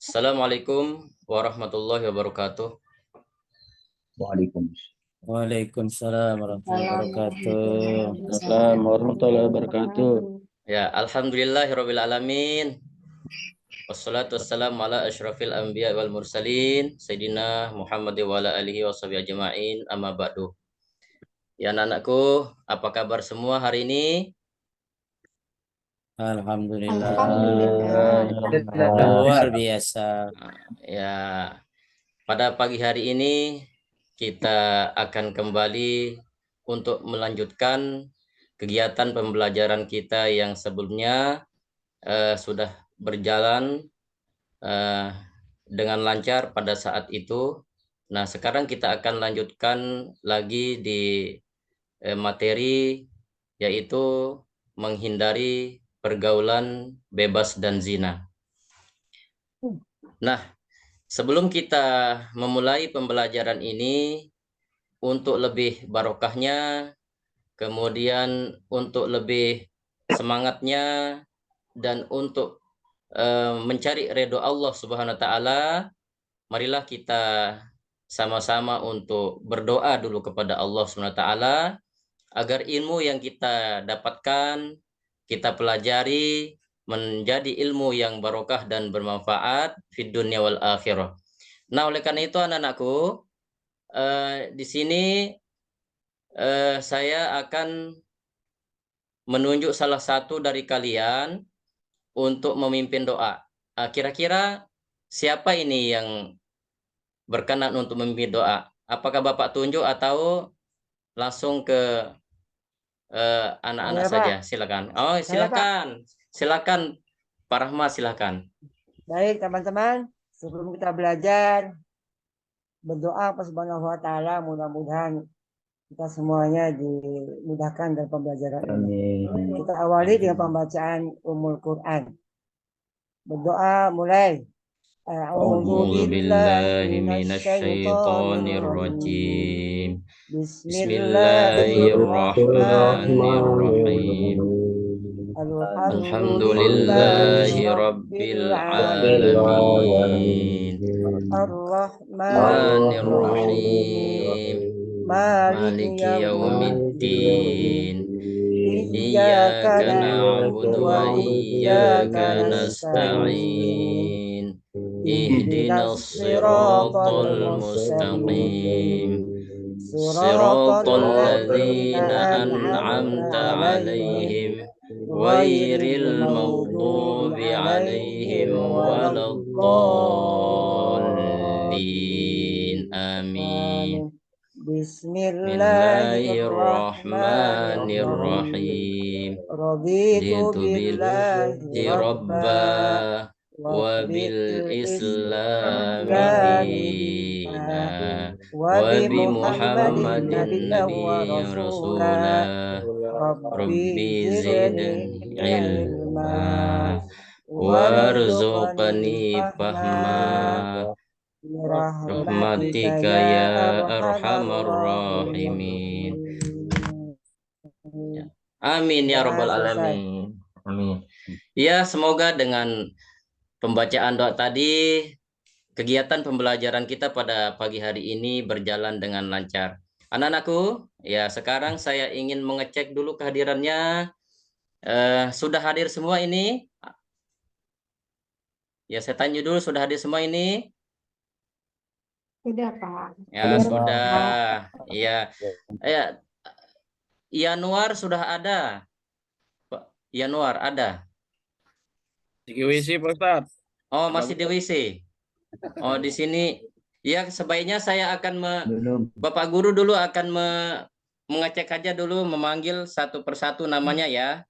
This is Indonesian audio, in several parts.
Assalamualaikum warahmatullahi wabarakatuh. Waalaikumsalam. Waalaikumsalam warahmatullahi wabarakatuh. Assalamualaikum warahmatullahi wabarakatuh. Ya, alhamdulillahirabbil alamin. Wassalatu wassalamu ala asyrafil anbiya wal mursalin Sayyidina Muhammad wa ala alihi washabihi ajma'in amma ba'du. Ya anak-anakku, apa kabar semua hari ini? Alhamdulillah. Alhamdulillah. Luar biasa. Ya, pada pagi hari ini kita akan kembali untuk melanjutkan kegiatan pembelajaran kita yang sebelumnya sudah berjalan dengan lancar pada saat itu. Nah, sekarang kita akan lanjutkan lagi di materi yaitu menghindari pergaulan bebas dan zina. Nah, sebelum kita memulai pembelajaran ini, untuk lebih barokahnya, kemudian untuk lebih semangatnya, dan untuk mencari ridho Allah Subhanahu wa taala, marilah kita sama-sama untuk berdoa dulu kepada Allah Subhanahu wa taala agar ilmu yang kita dapatkan, kita pelajari menjadi ilmu yang barokah dan bermanfaat fid dunya wal akhirah. Nah, oleh karena itu anak-anakku, di sini saya akan menunjuk salah satu dari kalian untuk memimpin doa. Kira-kira siapa ini yang berkenan untuk memimpin doa? Apakah Bapak tunjuk atau langsung ke anak-anak saja? Silakan. Oh, silakan. Silakan Pak Rahmat, silakan. Baik teman-teman, sebelum kita belajar berdoa kepada Subhanahu wa taala, mudah-mudahan kita semuanya dimudahkan dalam pembelajaran ini. Amin. Kita awali dengan pembacaan Ummul Quran. Berdoa mulai. A'udzu billahi minasyaitonir rajim. Bismillahirrahmanirrahim. Alhamdulillahi rabbil alamin. Ar-Rahmanir-Rahim. Maliki yaumiddin. Iyyaka na'budu wa iyyaka nasta'in. Ihdinas siratal mustaqim. Siratal ladzina an'amta 'alaihim ghairil maghdubi 'alaihim waladdallin. Amin. Bismillahirrahmanirrahim. Raditu billahi rabba wa bil islami dina wa bi muhammadin nabiyyin rasulah. Rabbi zidni ilma warzuqni fahma rahmatika ya arhamar rahimin. Amin ya rabbal alamin. Amin. Ya, semoga dengan pembacaan doa tadi kegiatan pembelajaran kita pada pagi hari ini berjalan dengan lancar. Anak-anakku, ya sekarang saya ingin mengecek dulu kehadirannya. Sudah hadir semua ini? Ya, saya tanya dulu, sudah hadir semua ini? Sudah, Pak. Ya, sudah. Iya. Yanuar sudah ada. Pak Yanuar ada. Di WC, Pak Ustadz. Oh, masih di WC. Oh, di sini. Ya, sebaiknya saya akan Bapak Guru dulu akan mengecek aja dulu, memanggil satu persatu namanya ya.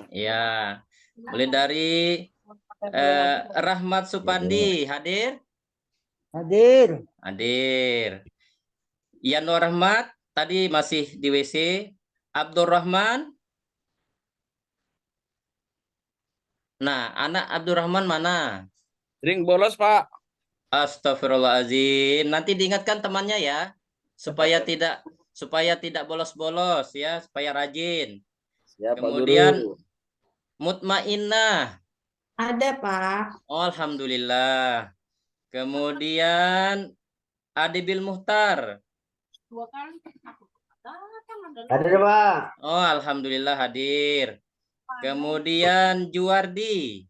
Ya. Mulai dari Rahmat Supandi, hadir? Hadir. Hadir. Yanuar Rahmat tadi masih di WC. Abdurrahman. Nah, anak Abdurrahman mana? Sering bolos, Pak. Astagfirullahaladzim. Nanti diingatkan temannya ya, supaya tidak bolos-bolos ya, supaya rajin. Ya, Pak Kemudian Guru. Mutmainnah. Ada, Pak. Oh, alhamdulillah. Kemudian Adibil Muhtar. Ada Pak. Oh, alhamdulillah hadir. Kemudian Juwardi.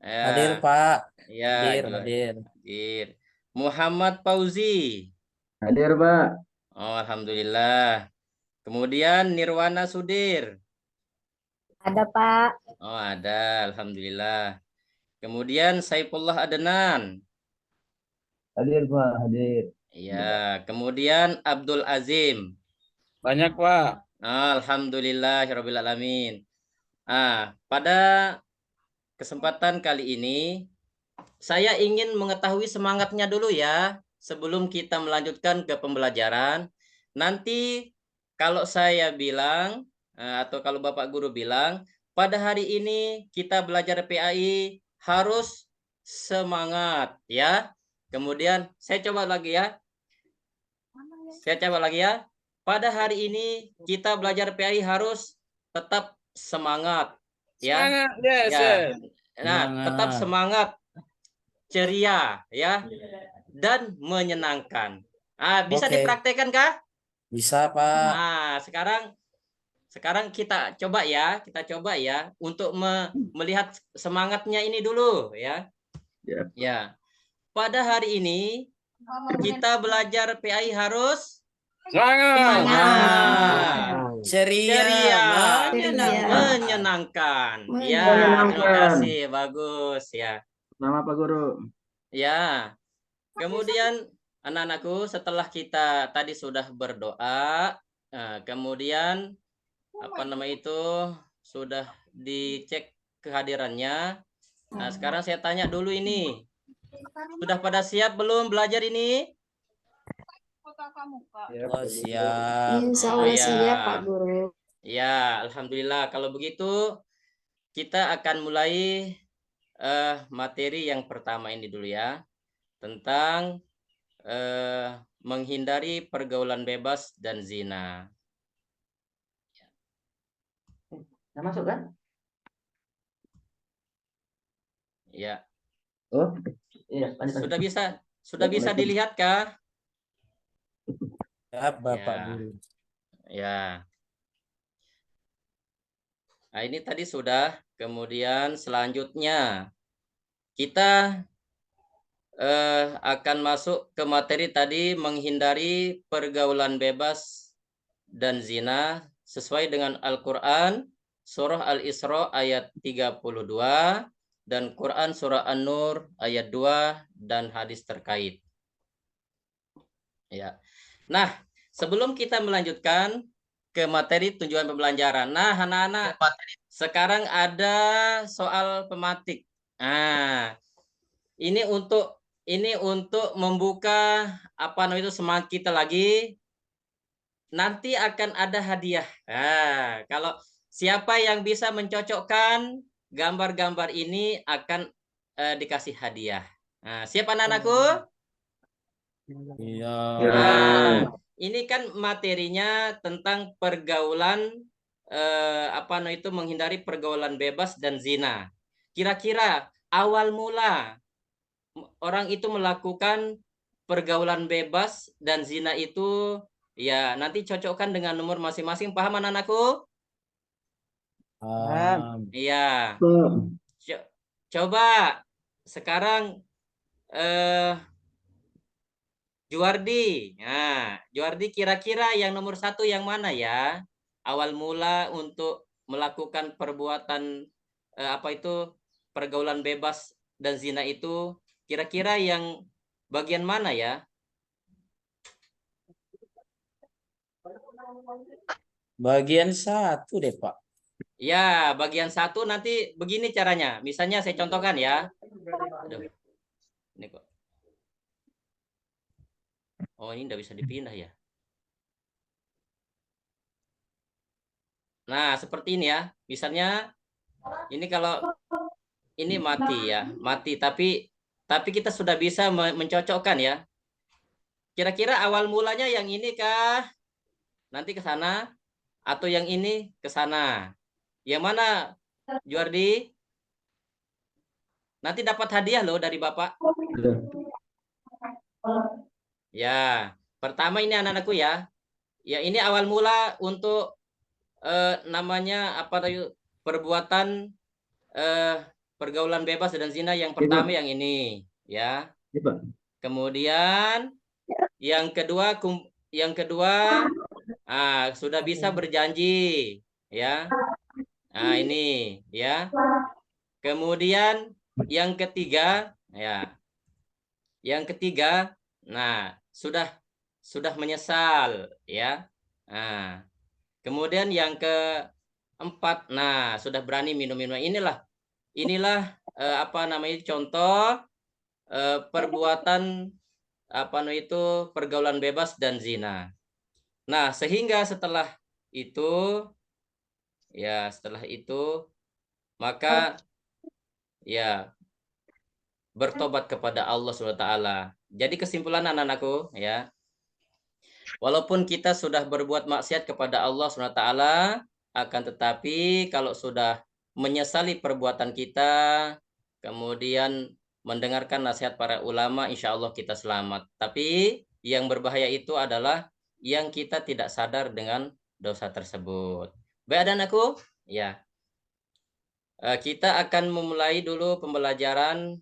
Hadir, Ya, Pak. ya, Hadir, Juwardi. hadir. Hadir. Muhammad Fauzi. Hadir Pak. Oh, alhamdulillah. Kemudian Nirwana Sudir. Ada, Pak. Oh, ada, alhamdulillah. Kemudian Saifullah Adenan. Hadir Pak. Hadir. Ya, kemudian Abdul Azim. Banyak, Pak. Alhamdulillahirabbil alamin. Pada kesempatan kali ini saya ingin mengetahui semangatnya dulu ya sebelum kita melanjutkan ke pembelajaran. Nanti kalau saya bilang atau kalau Bapak Guru bilang pada hari ini kita belajar PAI harus semangat ya. Kemudian saya coba lagi ya. Pada hari ini kita belajar PAI harus tetap semangat ya. Semangat, yes, Ya. yes. Nah, tetap semangat, ceria ya dan menyenangkan. Bisa Oke. dipraktekkan kah? Bisa, Pak. Sekarang kita coba ya untuk melihat semangatnya ini dulu ya. Ya. Ya. Pada hari ini kita belajar PAI harus Semangat. Ceria, ceria, menyenangkan. menyenangkan. Ya, Menyenangkan. terima kasih, bagus ya. Nama Pak Guru. Ya. Kemudian anak-anakku setelah kita tadi sudah berdoa, kemudian sudah dicek kehadirannya. Nah, sekarang saya tanya dulu ini. Sudah pada siap belum belajar ini? Oh, siap. Insya Oh, Allah ya. siap, Pak Guru. Ya, alhamdulillah. Kalau begitu kita akan mulai materi yang pertama ini dulu ya. Tentang menghindari pergaulan bebas dan zina. Nah, masuk kan? Ya. Oh, iya. Sudah bisa dilihat kah? Siap, Bapak Ya. Guru. Ya. Nah, ini tadi sudah. Kemudian selanjutnya kita akan masuk ke materi tadi menghindari pergaulan bebas dan zina sesuai dengan Al-Qur'an surah Al-Isra ayat 32 dan Quran surah An-Nur ayat 2 dan hadis terkait. Ya. Nah, sebelum kita melanjutkan ke materi tujuan pembelajaran. Nah, anak-anak, sekarang ada soal pematik. Ini untuk membuka semangat kita lagi. Nanti akan ada hadiah. Kalau siapa yang bisa mencocokkan gambar-gambar ini akan dikasih hadiah. Siap anak-anakku? Iya. Ini kan materinya tentang pergaulan menghindari pergaulan bebas dan zina. Kira-kira awal mula orang itu melakukan pergaulan bebas dan zina itu ya nanti cocokkan dengan nomor masing-masing. Paham anak-anakku? Iya. Coba sekarang Juwardi. Nah, Juwardi kira-kira yang nomor 1 yang mana ya? Awal mula untuk melakukan perbuatan pergaulan bebas dan zina itu kira-kira yang bagian mana ya? Bagian 1 deh, Pak. Ya, bagian 1 nanti begini caranya. Misalnya saya contohkan ya. Aduh. Ini kok. Oh, ini tidak bisa dipindah ya. Nah, seperti ini ya. Misalnya ini kalau ini mati ya, mati tapi kita sudah bisa mencocokkan ya. Kira-kira awal mulanya yang ini kah? Nanti ke sana. atau yang ini ke sana. Yang mana, Juardi? Nanti dapat hadiah loh dari Bapak. Ya, pertama ini anak-anakku ya. Ya, ini awal mula untuk namanya apa tadi, perbuatan pergaulan bebas dan zina yang pertama yang ini, ya. Kemudian yang kedua sudah bisa berjanji, ya. Nah, ini ya. Kemudian yang ketiga, ya. Yang ketiga, nah, sudah menyesal, ya. Nah, kemudian yang keempat, nah, sudah berani minum-minum. Inilah apa namanya, contoh perbuatan apa namanya itu pergaulan bebas dan zina. Nah, sehingga setelah itu maka ya bertobat kepada Allah SWT. Jadi kesimpulan anak-anakku ya, walaupun kita sudah berbuat maksiat kepada Allah SWT, akan tetapi kalau sudah menyesali perbuatan kita, kemudian mendengarkan nasihat para ulama, insya Allah kita selamat. Tapi yang berbahaya itu adalah yang kita tidak sadar dengan dosa tersebut. Baik anak-anakku, ya. Kita akan memulai dulu pembelajaran,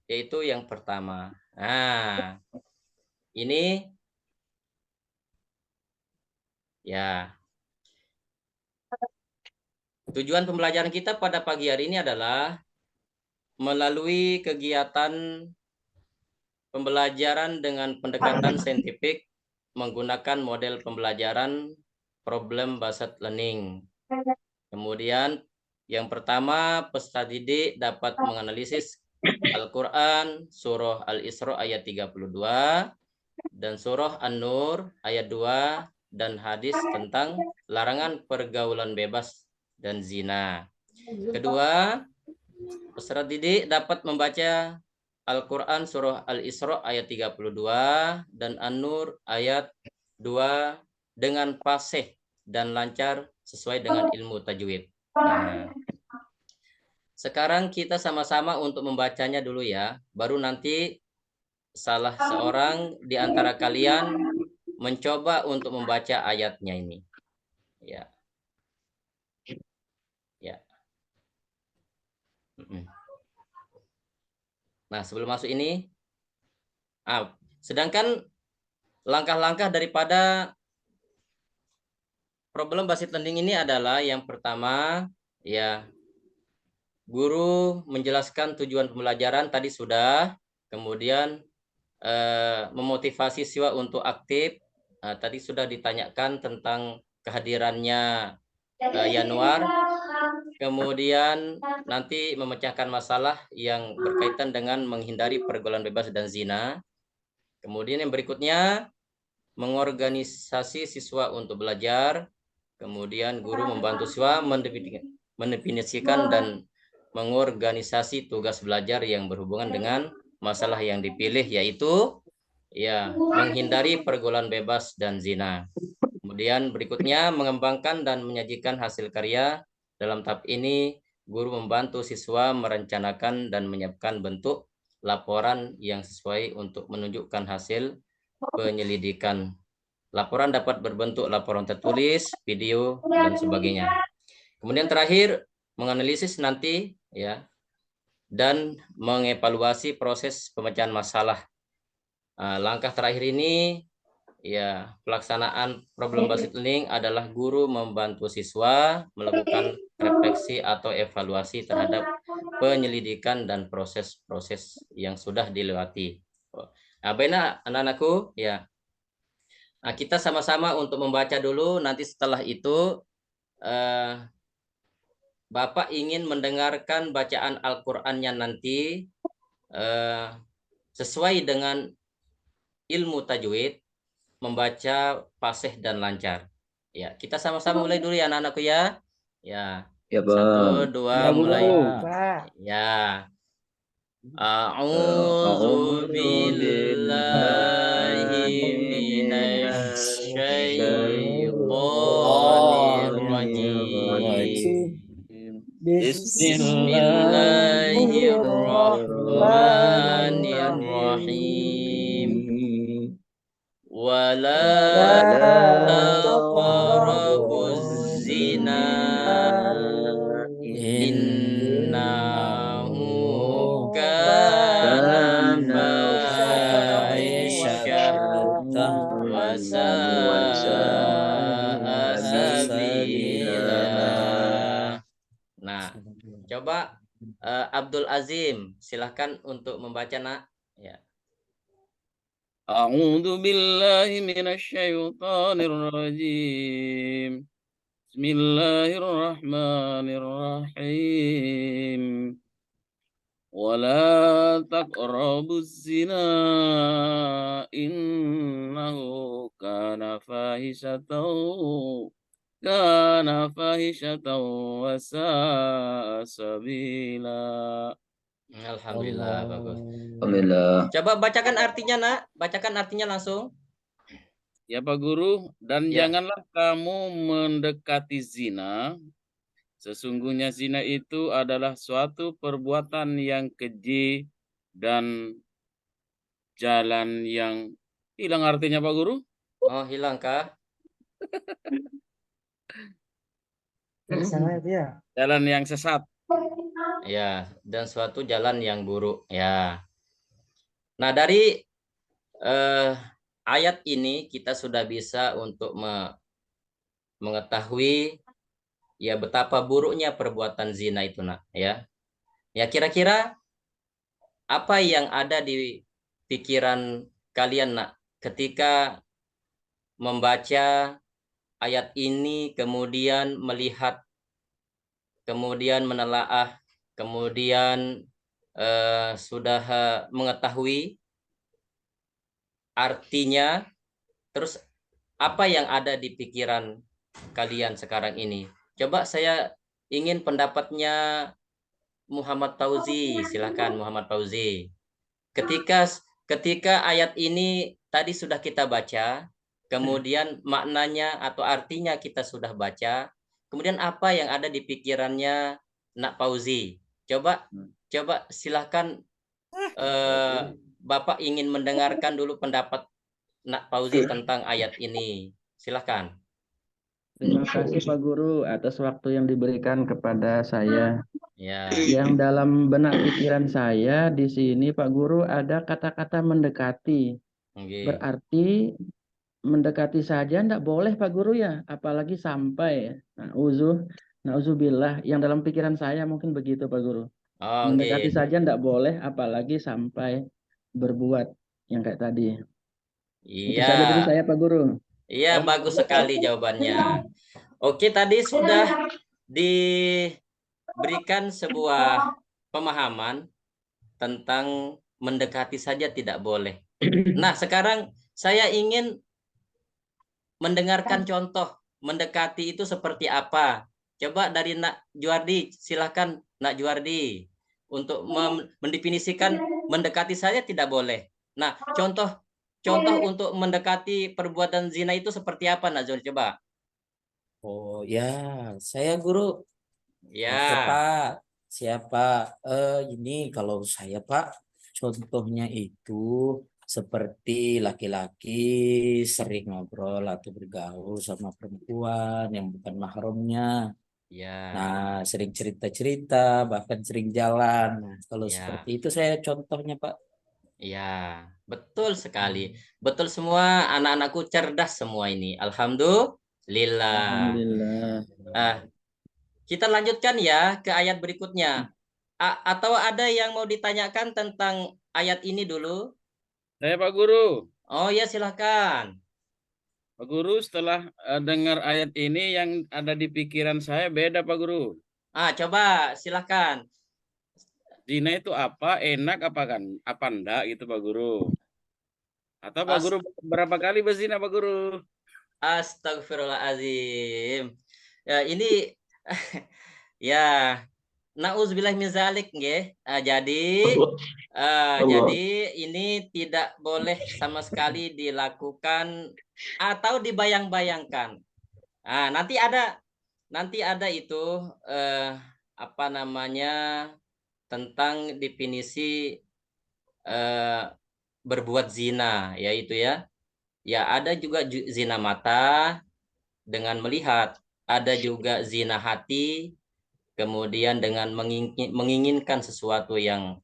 yaitu yang pertama. Nah, ini ya. Tujuan pembelajaran kita pada pagi hari ini adalah melalui kegiatan pembelajaran dengan pendekatan saintifik menggunakan model pembelajaran problem-based learning. Kemudian yang pertama, peserta didik dapat menganalisis Al-Quran, surah Al-Isra ayat 32, dan surah An-Nur ayat 2, dan hadis tentang larangan pergaulan bebas dan zina. Kedua, peserta didik dapat membaca Al-Quran surah Al-Isra ayat 32 dan An-Nur ayat 2 dengan fasih dan lancar sesuai dengan ilmu tajwid. Nah, sekarang kita sama-sama untuk membacanya dulu ya, baru nanti salah seorang di antara kalian mencoba untuk membaca ayatnya ini. Ya. Ya. Nah, sebelum masuk ini, sedangkan langkah-langkah daripada problem based learning ini adalah yang pertama, ya, guru menjelaskan tujuan pembelajaran tadi sudah, kemudian memotivasi siswa untuk aktif. Tadi sudah ditanyakan tentang kehadirannya Yanuar, kemudian nanti memecahkan masalah yang berkaitan dengan menghindari pergaulan bebas dan zina. Kemudian yang berikutnya, mengorganisasi siswa untuk belajar. Kemudian guru membantu siswa mendefinisikan dan mengorganisasi tugas belajar yang berhubungan dengan masalah yang dipilih, yaitu ya menghindari pergaulan bebas dan zina. Kemudian berikutnya, mengembangkan dan menyajikan hasil karya. Dalam tahap ini, guru membantu siswa merencanakan dan menyiapkan bentuk laporan yang sesuai untuk menunjukkan hasil penyelidikan. Laporan dapat berbentuk laporan tertulis, video, dan sebagainya. Kemudian terakhir, menganalisis nanti ya dan mengevaluasi proses pemecahan masalah. Langkah terakhir ini ya, pelaksanaan problem based learning adalah guru membantu siswa melakukan refleksi atau evaluasi terhadap penyelidikan dan proses-proses yang sudah dilewati. Baiklah anak-anakku ya. Kita sama-sama untuk membaca dulu, nanti setelah itu Bapak ingin mendengarkan bacaan Al-Qur'annya nanti sesuai dengan ilmu tajwid, membaca fasih dan lancar. Ya, kita sama-sama mulai dulu ya anak-anakku ya. Ya. Ya, 1, 2, mulai. Pak. Ya. A'udzu billahi minasy syaithanir Bismillahirrahmanirrahim. Wala taqrabuz zina innahu kana fahisyatan wa sa'a sabila. Nah, coba Abdul Azim, silahkan untuk membaca, nak. Ya. A'udzu billahi minasy syaithanir rajim. Bismillahirrahmanirrahim. Wala taqrabuz zina innahu kana fahishatan wa sa'a sabila. Alhamdulillah, bagus. Alhamdulillah. Coba bacakan artinya, nak. Bacakan artinya langsung. Ya Pak Guru, dan Ya. janganlah kamu mendekati zina. Sesungguhnya zina itu adalah suatu perbuatan yang keji dan jalan yang hilang artinya Pak Guru. Oh, hilang kah? Sama itu ya. Jalan yang sesat. Ya, dan suatu jalan yang buruk. Ya. Nah, dari ayat ini kita sudah bisa untuk mengetahui ya betapa buruknya perbuatan zina itu, nak. Ya. Ya, kira-kira apa yang ada di pikiran kalian, nak, ketika membaca ayat ini, kemudian melihat, kemudian menelaah, kemudian sudah mengetahui artinya, terus apa yang ada di pikiran kalian sekarang ini? Coba saya ingin pendapatnya Muhammad Fauzi, silakan Muhammad Fauzi. Ketika ayat ini tadi sudah kita baca, kemudian maknanya atau artinya kita sudah baca, kemudian apa yang ada di pikirannya Nak Fauzi? Coba silakan, Bapak ingin mendengarkan dulu pendapat Nak Fauzi tentang ayat ini. Silakan. Terima kasih Pak Guru atas waktu yang diberikan kepada saya. Ya. Yang dalam benak pikiran saya di sini Pak Guru ada kata-kata mendekati. Okay. Berarti mendekati saja enggak boleh Pak Guru ya, apalagi sampai. Nauzubillah, yang dalam pikiran saya mungkin begitu Pak Guru. Oh, Mendekati okay. saja enggak boleh, apalagi sampai berbuat yang kayak tadi. Itu saja dari saya Pak Guru. Iya, bagus sekali jawabannya. Oke, tadi sudah diberikan sebuah pemahaman tentang mendekati saja tidak boleh. Nah, sekarang saya ingin mendengarkan contoh mendekati itu seperti apa. Coba dari Nak Juardi, silakan Nak Juardi untuk mendefinisikan mendekati saja tidak boleh. Nah, contoh untuk mendekati perbuatan zina itu seperti apa, Nak Zul? Coba. Oh ya, saya Guru. Ya. Oke, Pak. Siapa? Ini kalau saya Pak, contohnya itu seperti laki-laki sering ngobrol atau bergaul sama perempuan yang bukan mahramnya. Ya. Nah, sering cerita-cerita, bahkan sering jalan. Nah, kalau seperti itu saya contohnya Pak. Ya, betul sekali. Betul semua, anak-anakku cerdas semua ini. Alhamdulillah. Kita lanjutkan ya ke ayat berikutnya. Atau ada yang mau ditanyakan tentang ayat ini dulu? Saya Pak Guru. Oh ya, silahkan. Pak Guru, setelah dengar ayat ini yang ada di pikiran saya beda Pak Guru. Coba silahkan. Zina itu apa? Enak apa enggak gitu Pak Guru? Atau Pak Guru berapa kali berzina Pak Guru? Astagfirullahaladzim. Ya, ini ya, nauzubillah min zalik nggih. Jadi ini tidak boleh sama sekali dilakukan atau dibayang-bayangkan. Nanti ada itu apa namanya tentang definisi berbuat zina, yaitu ya ada juga zina mata dengan melihat, ada juga zina hati, kemudian dengan menginginkan sesuatu yang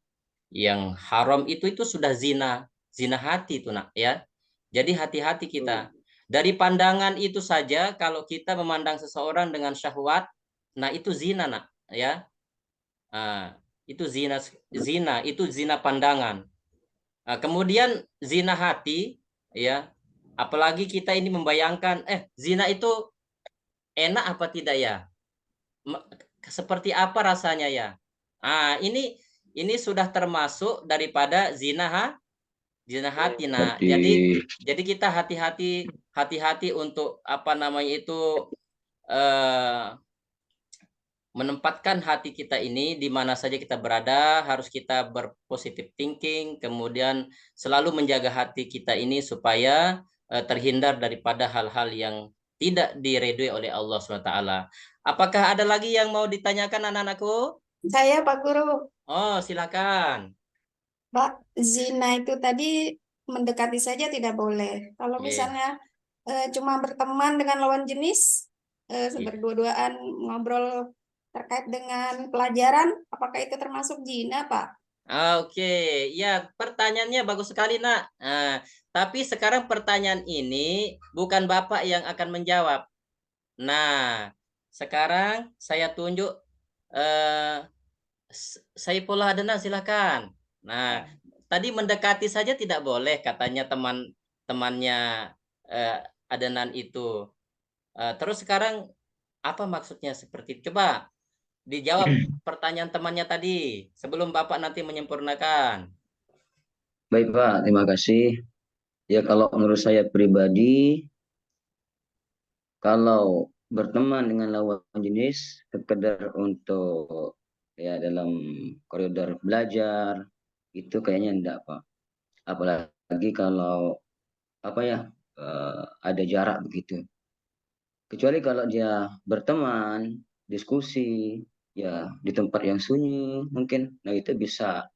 haram, itu sudah zina hati itu nak ya. Jadi hati-hati kita. Dari pandangan itu saja kalau kita memandang seseorang dengan syahwat, nah itu zina nak ya. Nah, itu itu zina pandangan. Nah, kemudian zina hati ya. Apalagi kita ini membayangkan zina itu enak apa tidak ya? Seperti apa rasanya ya? Ah, ini sudah termasuk daripada zina hati. Nah, jadi kita hati-hati untuk apa namanya itu menempatkan hati kita ini di mana saja kita berada, harus kita berpositif thinking, kemudian selalu menjaga hati kita ini supaya terhindar daripada hal-hal yang tidak diridhoi oleh Allah SWT. Apakah ada lagi yang mau ditanyakan anak-anakku? Saya Pak Guru. Oh, silakan. Pak, zina itu tadi mendekati saja tidak boleh. Kalau Oke. misalnya cuma berteman dengan lawan jenis, Iya. berdua-duaan ngobrol terkait dengan pelajaran, apakah itu termasuk zina, Pak? Oke, ya pertanyaannya bagus sekali nak. Tapi sekarang pertanyaan ini bukan Bapak yang akan menjawab. Nah, sekarang saya tunjuk Saifullah Adnan, silakan. Nah, tadi mendekati saja tidak boleh katanya teman-temannya Adnan itu. Terus sekarang apa maksudnya seperti itu? Coba dijawab pertanyaan temannya tadi sebelum Bapak nanti menyempurnakan. Baik Pak, terima kasih. Ya kalau menurut saya pribadi, kalau berteman dengan lawan jenis sekedar untuk ya dalam koridor belajar itu kayaknya enggak Pak. Apalagi kalau apa ya ada jarak begitu. Kecuali kalau dia berteman, diskusi, ya di tempat yang sunyi mungkin, nah itu bisa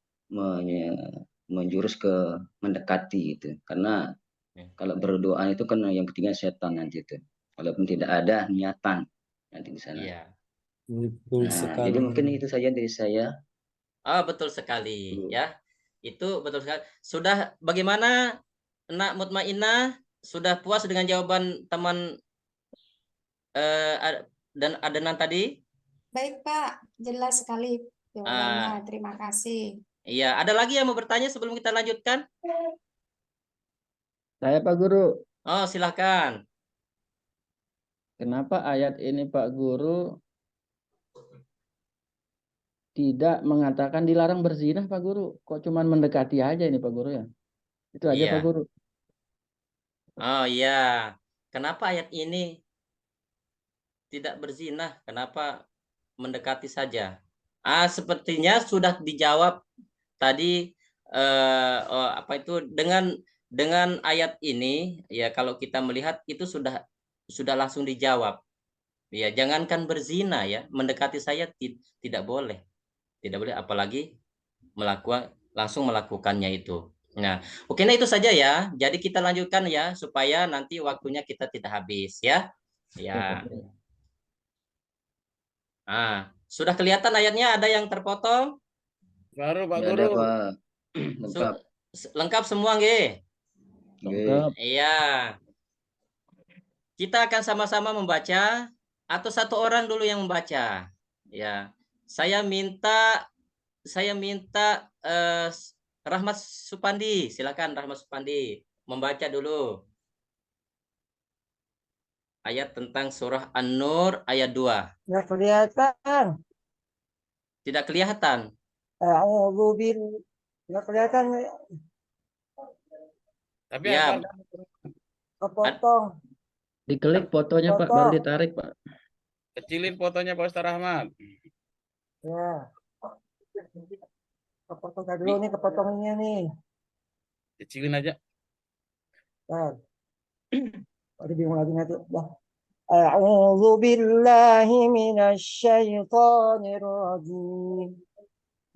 menjurus ke mendekati gitu. Karena kalau berdoa itu kan yang ketiga setan nanti itu. Walaupun tidak ada niatan nanti di sana. Iya. Betul Nah, sekali. jadi mungkin itu saja dari saya. Betul sekali ya. Itu betul sekali. Sudah bagaimana Nak Mutmainah? Sudah puas dengan jawaban teman dan Adnan tadi? Baik, Pak. Jelas sekali jawabannya. Terima kasih. Iya, ada lagi yang mau bertanya sebelum kita lanjutkan? Saya Pak Guru. Oh, silakan. Kenapa ayat ini Pak Guru tidak mengatakan dilarang berzina Pak Guru? Kok cuma mendekati aja ini Pak Guru ya? Itu aja Iya. Pak Guru. Oh iya. Kenapa ayat ini tidak berzina? Kenapa mendekati saja? Sepertinya sudah dijawab tadi apa itu dengan ayat ini ya, kalau kita melihat itu sudah langsung dijawab. Ya, jangankan berzina ya, mendekati saya tidak boleh. Tidak boleh apalagi langsung melakukannya itu. Nah, oke, nah itu saja ya. Jadi kita lanjutkan ya supaya nanti waktunya kita tidak habis ya. Ya. Sudah kelihatan ayatnya, ada yang terpotong? Baru Pak Ya, Guru. ada Pak. Lengkap. Lengkap semua nggih? Lengkap. Iya. Kita akan sama-sama membaca atau satu orang dulu yang membaca. Ya. Saya minta Rahmat Supandi, silakan Rahmat Supandi membaca dulu ayat tentang surah An-Nur ayat 2. Nggak kelihatan. Tidak kelihatan. Nggak kelihatan. Tapi Ya. apa? Kepotong. Diklik fotonya Pak, baru ditarik Pak. Kecilin fotonya Pak Ustaz Rahmat. Ya. Kepotong dulu nih, kepotongnya nih. Kecilin aja. Nah. Aduh, bingung lagi nanti. Dah. أعوذ بالله من الشيطان الرجيم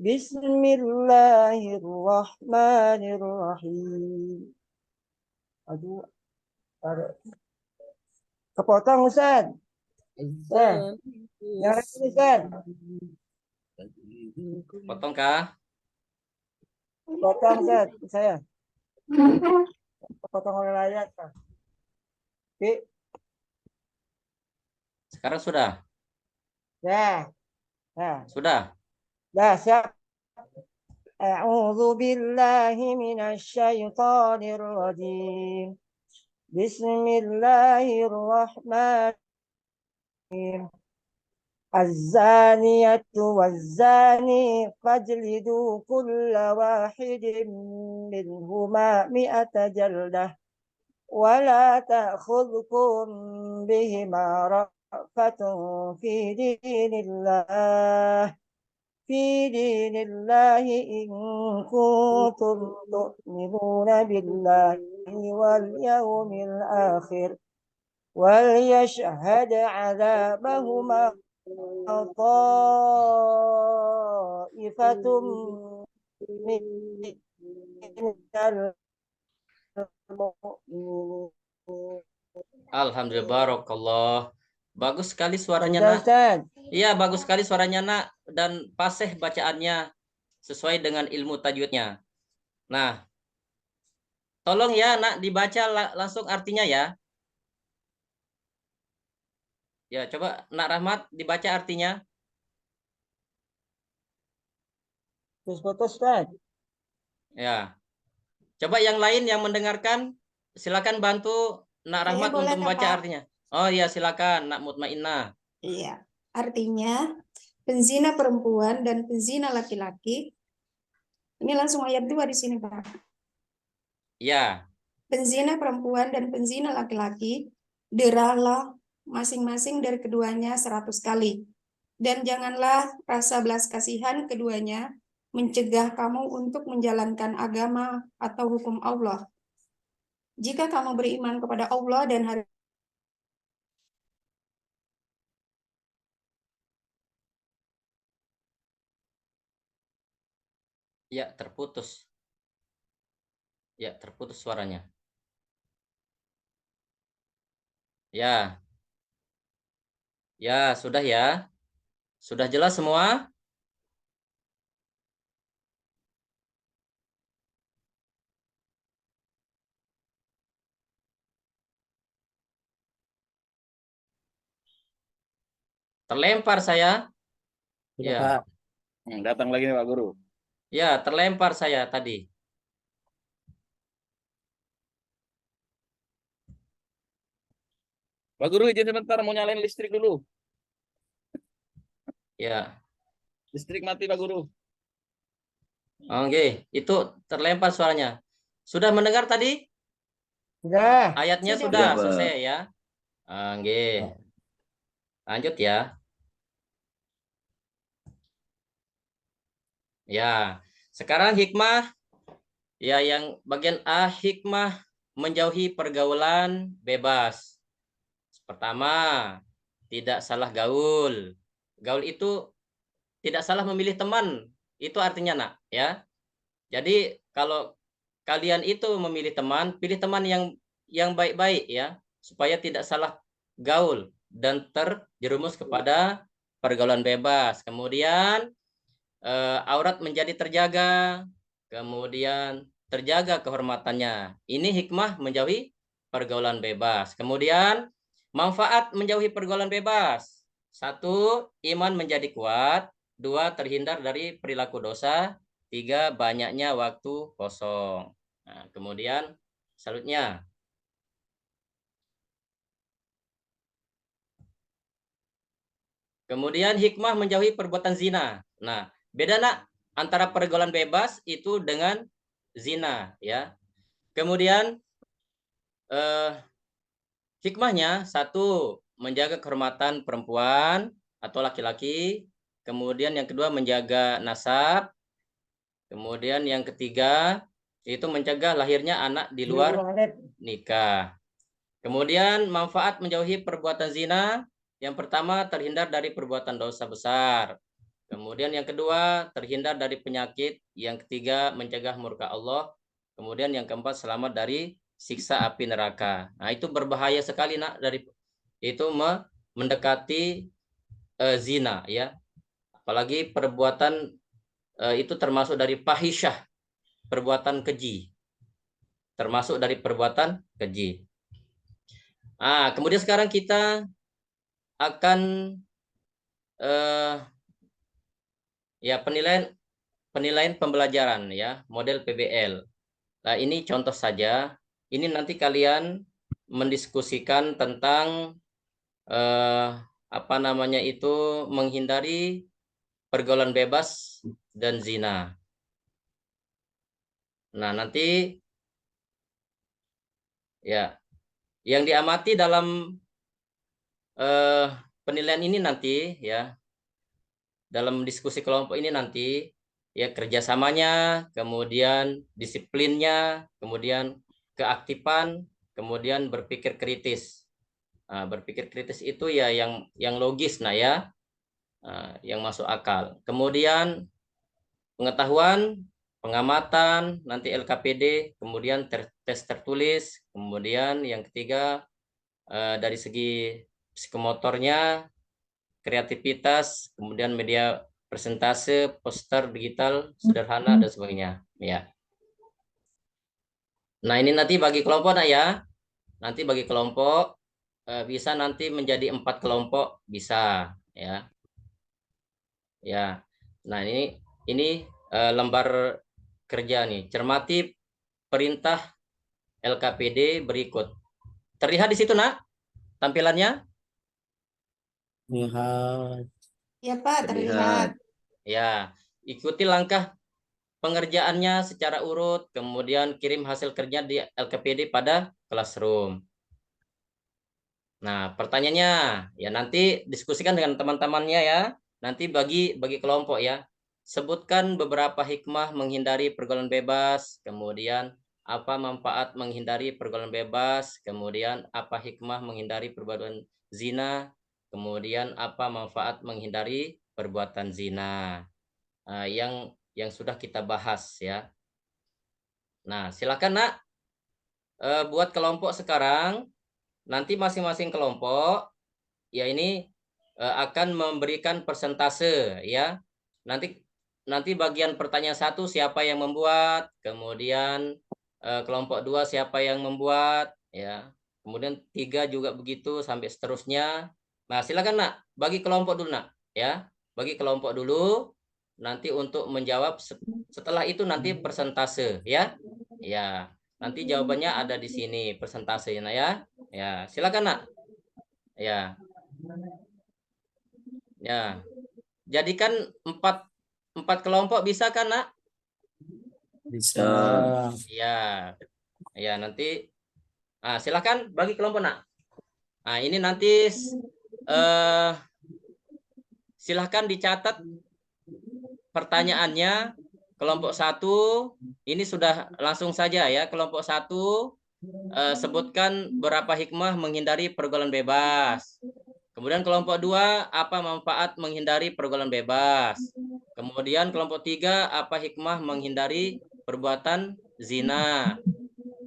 بسم الله الرحمن الرحيم. Aduh, kepotong Ustaz. Yang lain Ustaz. Potong kah? Potong Ustaz, saya. Potong oleh ayat. Oke. Sekarang sudah? Ya. Nah. Sudah? Dah siap. A'udzu billahi minasyaitonir rajim. Bismillahirrahmanirrahim. Az-zaniyatu waz-zani fajlidu kulla wahidin minhuma mi'ata jaldah wa la ta'khudhukum bihima ra'fatun fi dinillah in kuntum tu'minuna billahi wal yawmil akhir wal yashhad 'adabahuma ta'ifatum minal mu'minin. Alhamdulillah, barakallah. Bagus sekali suaranya, Nak. Iya, bagus sekali suaranya, Nak, dan fasih bacaannya sesuai dengan ilmu tajwidnya. Nah, tolong ya, Nak, dibaca langsung artinya ya. Ya, coba Nak Rahmat dibaca artinya. Putus, Ustaz. Ya. Coba yang lain yang mendengarkan, silakan bantu Nak Rahmat untuk membaca artinya. Oh iya, silakan Nak Mutmainnah. Iya, artinya penzina perempuan dan penzina laki-laki. Ini langsung ayat 2 di sini, Pak. Iya. Penzina perempuan dan penzina laki-laki, deralah masing-masing dari keduanya 100 kali. Dan janganlah rasa belas kasihan keduanya mencegah kamu untuk menjalankan agama atau hukum Allah. Jika kamu beriman kepada Allah dan hari Ya, terputus. Ya, terputus suaranya. Ya. Ya, sudah ya. Sudah jelas semua? Terlempar saya. Sudah, Ya. Pak. Datang lagi nih Pak Guru. Ya, terlempar saya tadi. Pak Guru izin sebentar mau nyalain listrik dulu. Ya. Listrik mati Pak Guru. Oke, itu terlempar suaranya. Sudah mendengar tadi? Sudah. Ayatnya sudah selesai ya. Oke. Lanjut ya. Ya, sekarang hikmah. Ya, yang bagian A, hikmah menjauhi pergaulan bebas. Pertama, tidak salah gaul. Gaul itu tidak salah memilih teman. Itu artinya, Nak, ya. Jadi kalau kalian itu memilih teman, pilih teman yang baik-baik ya, supaya tidak salah gaul dan terjerumus kepada pergaulan bebas. Kemudian aurat menjadi terjaga, kemudian terjaga kehormatannya. Ini hikmah menjauhi pergaulan bebas. Kemudian manfaat menjauhi pergaulan bebas. 1, iman menjadi kuat. 2, terhindar dari perilaku dosa. 3, banyaknya waktu kosong. Nah, kemudian selanjutnya. Kemudian hikmah menjauhi perbuatan zina. Nah, beda, Nak, antara pergaulan bebas itu dengan zina ya. Kemudian hikmahnya 1, menjaga kehormatan perempuan atau laki-laki. Kemudian yang kedua menjaga nasab. Kemudian yang ketiga itu mencegah lahirnya anak di luar nikah. Kemudian manfaat menjauhi perbuatan zina. Yang pertama, terhindar dari perbuatan dosa besar. Kemudian yang kedua, terhindar dari penyakit. Yang ketiga, mencegah murka Allah. Kemudian yang keempat, selamat dari siksa api neraka. Nah, itu berbahaya sekali, Nak, dari itu mendekati zina, ya. Apalagi perbuatan itu termasuk dari fahisyah, perbuatan keji. Termasuk dari perbuatan keji. Kemudian sekarang kita akan ya penilaian pembelajaran, ya, model PBL. Nah, ini contoh saja. Ini nanti kalian mendiskusikan tentang apa namanya itu, menghindari pergaulan bebas dan zina. Nah, nanti ya yang diamati dalam penilaian ini nanti, ya, dalam diskusi kelompok ini nanti, ya, kerjasamanya, kemudian disiplinnya, kemudian keaktifan, kemudian berpikir kritis. Berpikir kritis itu ya yang logis, nah, ya, yang masuk akal. Kemudian pengetahuan, pengamatan, nanti LKPD, kemudian tes tertulis, kemudian yang ketiga dari segi psikomotornya, kreativitas, kemudian media presentase, poster digital, sederhana, dan sebagainya, ya. Nah, ini nanti bagi kelompok, nah, ya. Nanti bagi kelompok bisa nanti menjadi 4 kelompok, bisa, ya. Ya. Nah, ini lembar kerja nih. Cermati perintah LKPD berikut. Terlihat di situ, Nak, tampilannya? Lihat. Ya, Pak, terlihat. Ya, ikuti langkah pengerjaannya secara urut, kemudian kirim hasil kerja di LKPD pada Classroom. Nah, pertanyaannya, ya, nanti diskusikan dengan teman-temannya, ya. Nanti bagi kelompok, ya. Sebutkan beberapa hikmah menghindari pergaulan bebas, kemudian apa manfaat menghindari pergaulan bebas, kemudian apa hikmah menghindari perbuatan zina, kemudian apa manfaat menghindari perbuatan zina. Yang sudah kita bahas, ya. Nah, silakan, Nak, buat kelompok sekarang. Nanti masing-masing kelompok, ya, ini akan memberikan persentase, ya. Nanti bagian pertanyaan 1 siapa yang membuat, kemudian kelompok 2 siapa yang membuat, ya. Kemudian 3 juga begitu sampai seterusnya. Nah, silakan, Nak, bagi kelompok dulu, Nak, ya. Bagi kelompok dulu, nanti untuk menjawab, setelah itu nanti persentase, ya. Ya, nanti jawabannya ada di sini persentasenya, ya. Ya, silakan, Nak. Ya. Ya. Jadikan 4 kelompok, bisa kan, Nak? Bisa. Ya. Ya, nanti silakan bagi kelompok, Nak. Nah, ini nanti silahkan dicatat pertanyaannya. Kelompok 1 ini sudah langsung saja, ya. Kelompok 1 sebutkan berapa hikmah menghindari pergaulan bebas. Kemudian kelompok 2 apa manfaat menghindari pergaulan bebas. Kemudian kelompok 3 apa hikmah menghindari perbuatan zina.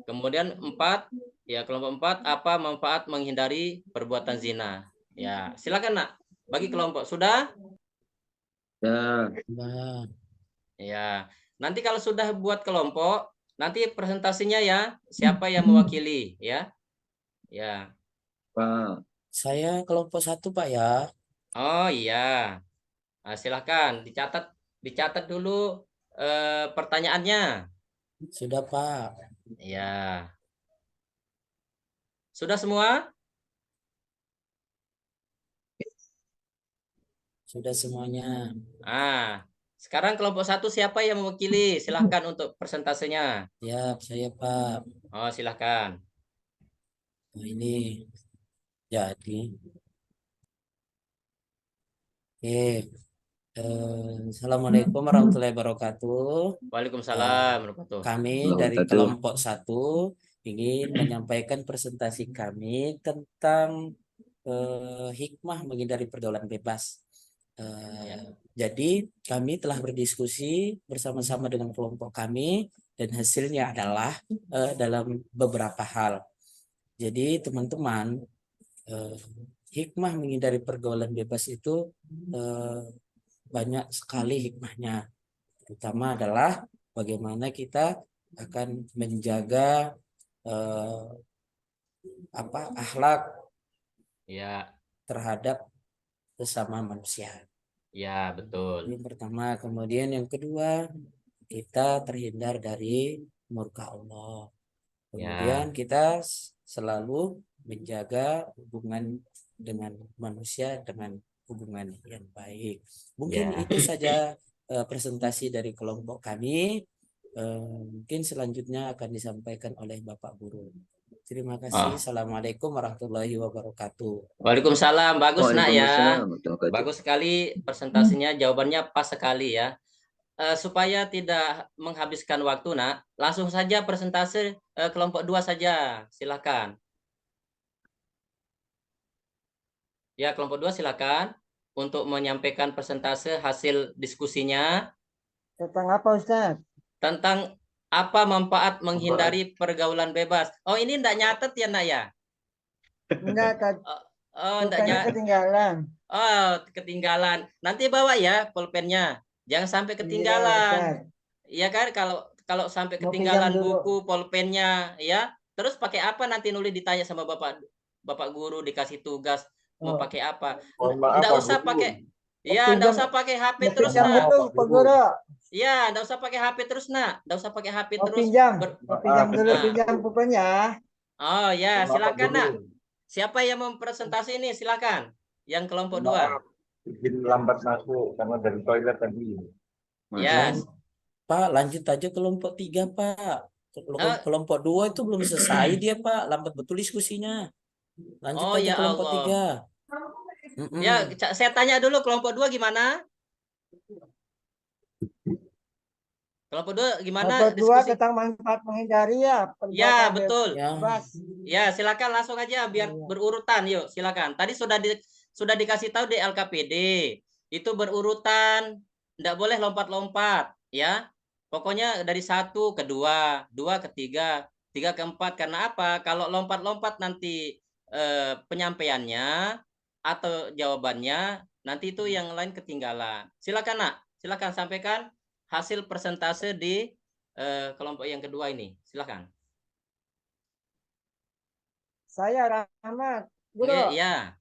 Kemudian 4, ya, kelompok 4 apa manfaat menghindari perbuatan zina. Ya, silakan, Nak, bagi kelompok. Sudah? Ya. Ya, nanti kalau sudah buat kelompok, nanti presentasinya, ya, siapa yang mewakili, ya. Ya. Pak. Saya kelompok 1, Pak, ya. Oh, iya. Nah, silakan dicatat dulu pertanyaannya. Sudah, Pak. Ya. Sudah semua? Sudah semuanya. Sekarang kelompok 1 siapa yang mewakili? Silahkan untuk persentasenya. Ya, saya, Pak. Oh, silahkan. Nah, ini jadi. Oke. Assalamualaikum warahmatullahi wabarakatuh. Waalaikumsalam warahmatullahi wabarakatuh. Kami dari kelompok 1 ingin menyampaikan presentasi kami tentang hikmah menghindari pergaulan bebas. Jadi kami telah berdiskusi bersama-sama dengan kelompok kami dan hasilnya adalah dalam beberapa hal. Jadi teman-teman, hikmah menghindari pergaulan bebas itu banyak sekali hikmahnya. Terutama adalah bagaimana kita akan menjaga akhlak Ya, terhadap sesama manusia. ya betul. Yang pertama, kemudian yang kedua, kita terhindar dari murka Allah. Kemudian kita selalu menjaga hubungan dengan manusia dengan hubungan yang baik. Mungkin Ya. itu saja presentasi dari kelompok kami. Mungkin selanjutnya akan disampaikan oleh Bapak Guru. Terima kasih. Assalamualaikum warahmatullahi wabarakatuh. Waalaikumsalam. Bagus nak ya. Waalaikumsalam warahmatullahi wabarakatuh. Bagus sekali presentasinya, jawabannya pas sekali ya. Supaya tidak menghabiskan waktu nak, langsung saja presentasi kelompok 2 saja. Silakan. Ya, kelompok 2 silakan untuk menyampaikan presentasi hasil diskusinya. Tentang apa, Ustaz? Tentang apa manfaat menghindari pergaulan bebas. Oh, ini enggak nyatet ya, nak ya? Enggak, Oh, enggak pulpennya ketinggalan. Oh, ketinggalan. Nanti bawa ya pulpennya. Jangan sampai Iya, ketinggalan. Ustaz. Iya kan, kalau sampai Mau ketinggalan pinjam dulu. buku, pulpennya ya. Terus pakai apa nanti nulis ditanya sama Bapak guru, dikasih tugas mau Oh. pakai apa? Mohon maaf, Enggak Pak usah Guru. pakai. Mau Iya, enggak pinjam- usah pakai HP Mau terus, pinjam nak. dulu, Pak Guru. Iya, enggak usah pakai HP terus, nak. Enggak usah pakai HP Mau terus. pinjam. Mau pinjam dulu, Nah. pinjam pulpennya. Oh ya, Maaf, Pak silakan Guru. nak. Siapa yang mempresentasi ini? Silakan. Yang kelompok 2. Maaf, izin lambat masuk karena dari toilet tadi. Ya. Pak, lanjut aja kelompok 3, Pak. Kelompok 2 itu belum selesai dia, Pak. Lambat betul diskusinya. Lanjut Oh, aja ya kelompok Allah. 3. Ya, saya tanya dulu kelompok 2 gimana? Kelompok 2 gimana Kelompok 2 diskusi? tentang manfaat menghindari ya. Ya, betul. Bebas. Ya, silakan langsung aja biar berurutan. Yuk, silakan. Tadi sudah dikasih tahu di LKPD. Itu berurutan, enggak boleh lompat-lompat, ya. Pokoknya dari 1 ke 2, 2 ke 3, 3 ke 4. Karena apa? Kalau lompat-lompat nanti penyampaiannya atau jawabannya nanti itu yang lain ketinggalan. Silakan, nak. Silakan sampaikan hasil persentase di kelompok yang kedua ini. Silakan. Saya Rahmat. Guru. Iya.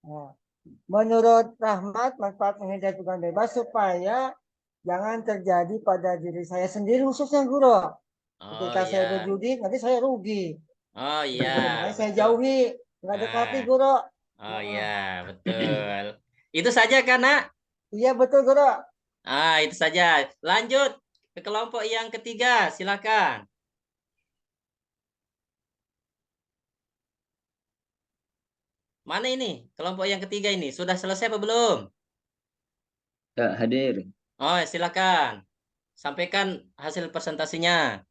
Nah, menurut Rahmat, manfaat menghindari pergaulan bebas supaya jangan terjadi pada diri saya sendiri khususnya Guru. Ketika saya berjudi, nanti saya rugi. Oh iya. Makanya saya jauhi, nggak dekati Guru. Oh iya, betul. Itu saja kan, nak? Iya betul Guru. Itu saja. Lanjut ke kelompok yang ketiga, silakan. Mana ini? Kelompok yang ketiga ini sudah selesai apa belum? Ya, hadir. Oh, silakan. Sampaikan hasil presentasinya.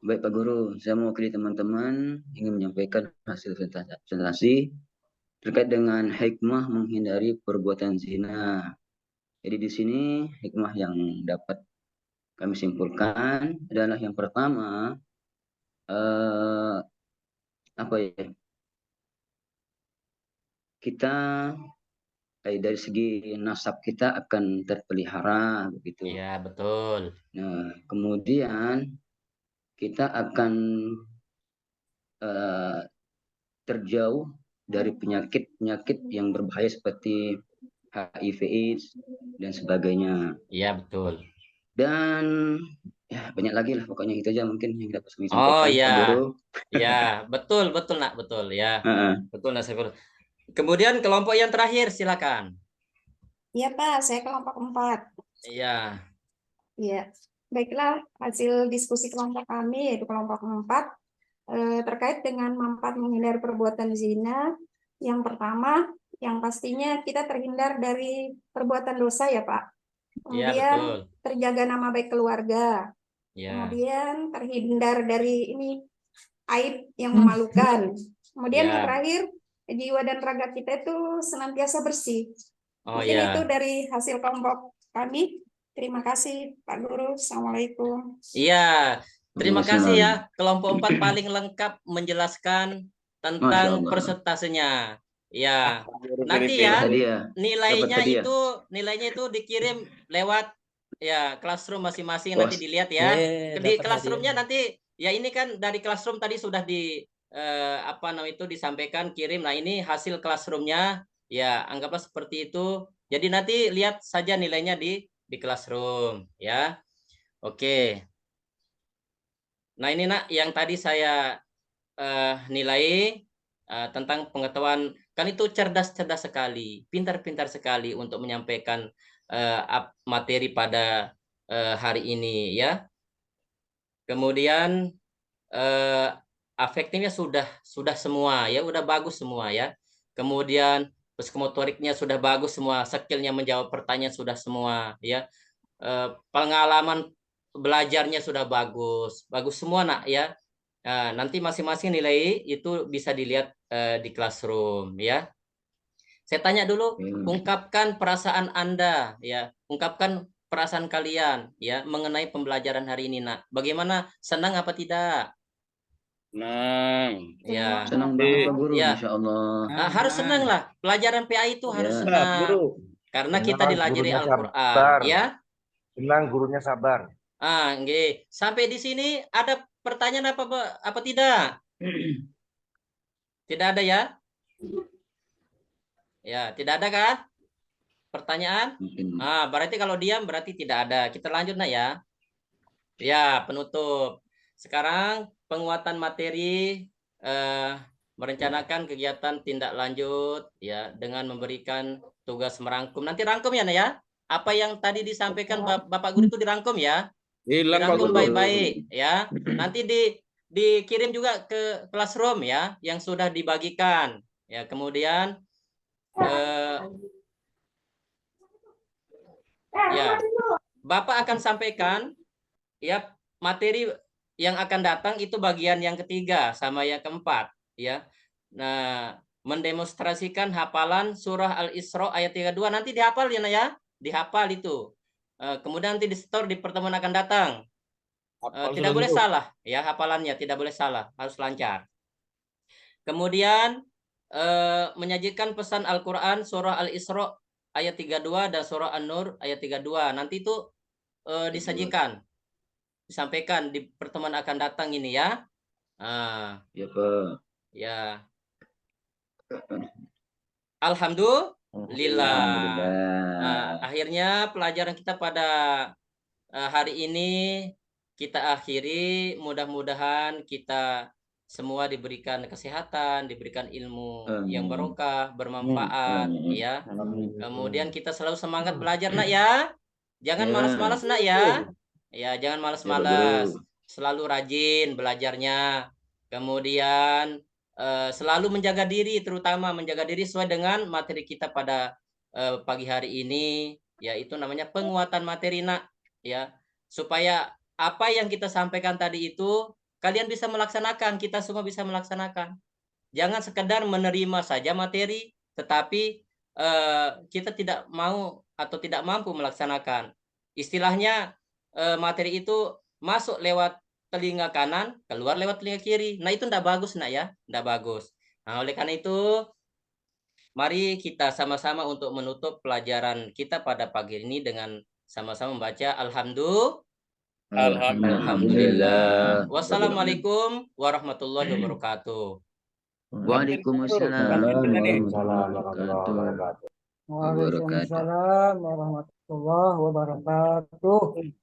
Baik Pak Guru, saya mewakili teman-teman ingin menyampaikan hasil presentasi terkait dengan hikmah menghindari perbuatan zina. Jadi di sini hikmah yang dapat kami simpulkan adalah yang pertama, kita dari segi nasab kita akan terpelihara begitu. Iya, betul. Nah, kemudian kita akan terjauh dari penyakit-penyakit yang berbahaya seperti HIV/AIDS dan sebagainya. Iya, betul. Dan ya banyak lagi lah, pokoknya itu aja mungkin yang dapat kami sampaikan. Oh iya. Guru. Ya, betul nak, betul ya. Betul nak. Kemudian kelompok yang terakhir, silakan. Iya Pak, saya kelompok 4. Iya. Iya. Baiklah, hasil diskusi kelompok kami yaitu kelompok 4 terkait dengan manfaat menghindari perbuatan zina. Yang pertama, yang pastinya kita terhindar dari perbuatan dosa ya Pak. Kemudian terjaga nama baik keluarga. Ya. Kemudian terhindar dari ini aib yang memalukan. Kemudian yang Ya. terakhir, jiwa dan raga kita itu senantiasa bersih. Oh Mungkin ya. itu dari hasil kelompok kami. Terima kasih Pak Guru. Assalamualaikum. Iya, terima Terima kasih ya. kasih. Kelompok 4 paling lengkap menjelaskan Masya tentang Allah. persentasenya. Ya, Guru nanti Filipin. ya Dapat hadiah. nilainya Dapat hadiah. itu dikirim lewat ya classroom masing-masing, Bos. nanti dilihat ya. Di dapat classroomnya hadiah. nanti ya ini kan dari classroom tadi sudah apa namanya itu disampaikan kirim. Nah, ini hasil classroomnya ya, anggaplah seperti itu. Jadi nanti lihat saja nilainya di classroom ya. Oke. Nah, ini Nak yang tadi saya nilai tentang pengetahuan, kan itu cerdas-cerdas sekali, pintar-pintar sekali untuk menyampaikan materi pada hari ini ya. Kemudian afektifnya sudah semua ya, udah bagus semua ya. Kemudian psikomotoriknya sudah bagus semua, skillnya menjawab pertanyaan sudah semua ya. Pengalaman belajarnya sudah bagus semua Nak ya. Nah, nanti masing-masing nilai itu bisa dilihat di classroom ya. Saya tanya dulu, ungkapkan perasaan Anda ya, ungkapkan perasaan kalian ya mengenai pembelajaran hari ini Nak. Bagaimana, senang apa tidak? Senang. Ya. Senang banget Pak Guru, Ya. Masya Allah. Nah, harus senang lah. Pelajaran PA itu harus Ya. senang. Guru. Karena kita Senang, dilajari gurunya Al-Qur'an sabar. ya. Senang gurunya sabar. Nggih. Sampai di sini ada pertanyaan apa tidak? Tidak ada ya? Ya, tidak ada kah? Pertanyaan? Mungkin. Berarti kalau diam berarti tidak ada. Kita lanjut Nak ya. Ya, penutup. Sekarang penguatan materi merencanakan kegiatan tindak lanjut ya dengan memberikan tugas merangkum. Nanti rangkum ya Nak ya. Apa yang tadi disampaikan Bapak Guru itu dirangkum ya. Hilang Pak Dirangkum Guru. baik-baik ya. Nanti dikirim juga ke classroom ya yang sudah dibagikan. Ya, kemudian ya, Bapak akan sampaikan ya materi yang akan datang itu bagian yang ketiga sama yang keempat ya. Nah, mendemonstrasikan hafalan surah Al-Isra ayat 32 nanti dihafal ya Nak ya. Dihafal itu. Kemudian nanti di-store di pertemuan akan datang. Tidak boleh salah ya hafalannya, tidak boleh salah, harus lancar. Kemudian menyajikan pesan Al-Qur'an surah Al-Isra ayat 32 dan surah An-Nur ayat 32. Nanti itu disajikan, disampaikan di pertemuan akan datang ini ya. Ya Pak. Ya. Alhamdulillah. Akhirnya pelajaran kita pada hari ini kita akhiri. Mudah-mudahan kita semua diberikan kesehatan, diberikan ilmu yang barokah, bermanfaat ya. Kemudian kita selalu semangat belajar Nak ya. Jangan malas-malas Nak ya. Ya, jangan malas-malas. Selalu rajin belajarnya. Kemudian selalu menjaga diri, terutama menjaga diri sesuai dengan materi kita pada pagi hari ini, yaitu namanya penguatan materi Nak ya. Supaya apa yang kita sampaikan tadi itu kalian bisa melaksanakan, kita semua bisa melaksanakan. Jangan sekedar menerima saja materi, tetapi kita tidak mau atau tidak mampu melaksanakan. Istilahnya materi itu masuk lewat telinga kanan, keluar lewat telinga kiri. Nah, itu tidak bagus Nak ya, tidak bagus. Nah, oleh karena itu, mari kita sama-sama untuk menutup pelajaran kita pada pagi ini dengan sama-sama membaca Alhamdulillah. Wassalamualaikum warahmatullahi wabarakatuh. Waalaikumsalam warahmatullahi wabarakatuh. Waalaikumsalam warahmatullahi wabarakatuh.